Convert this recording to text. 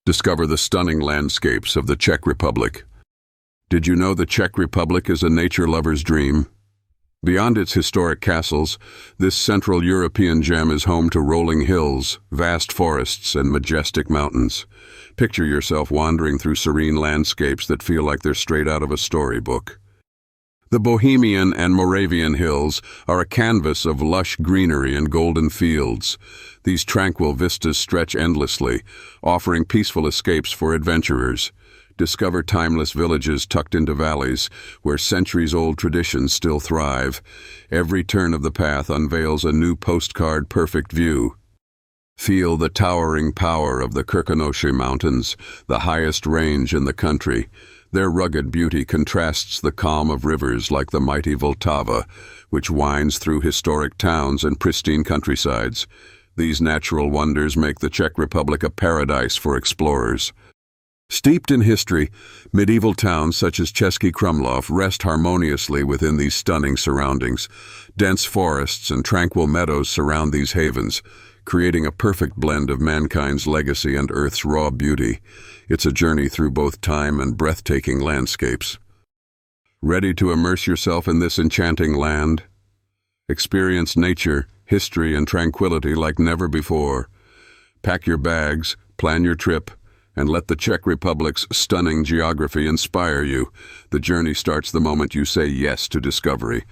Discover the stunning landscapes of the Czech Republic. Did you know the Czech Republic is a nature lover's dream? Beyond its historic castles, this Central European gem is home to rolling hills, vast forests, and majestic mountains. Picture yourself wandering through serene landscapes that feel like they're straight out of a storybook. The Bohemian and Moravian hills are a canvas of lush greenery and golden fields. These tranquil vistas stretch endlessly, offering peaceful escapes for adventurers. Discover timeless villages tucked into valleys where centuries-old traditions still thrive. Every turn of the path unveils a new postcard-perfect view. Feel the towering power of the Krkonoše Mountains, the highest range in the country. Their rugged beauty contrasts the calm of rivers like the mighty Vltava, which winds through historic towns and pristine countrysides. These natural wonders make the Czech Republic a paradise for explorers. Steeped in history, medieval towns such as Český Krumlov rest harmoniously within these stunning surroundings. Dense forests and tranquil meadows surround these havens, creating a perfect blend of mankind's legacy and Earth's raw beauty. It's a journey through both time and breathtaking landscapes. Ready to immerse yourself in this enchanting land? Experience nature, history, and tranquility like never before. Pack your bags, plan your trip, and let the Czech Republic's stunning geography inspire you. The journey starts the moment you say yes to discovery.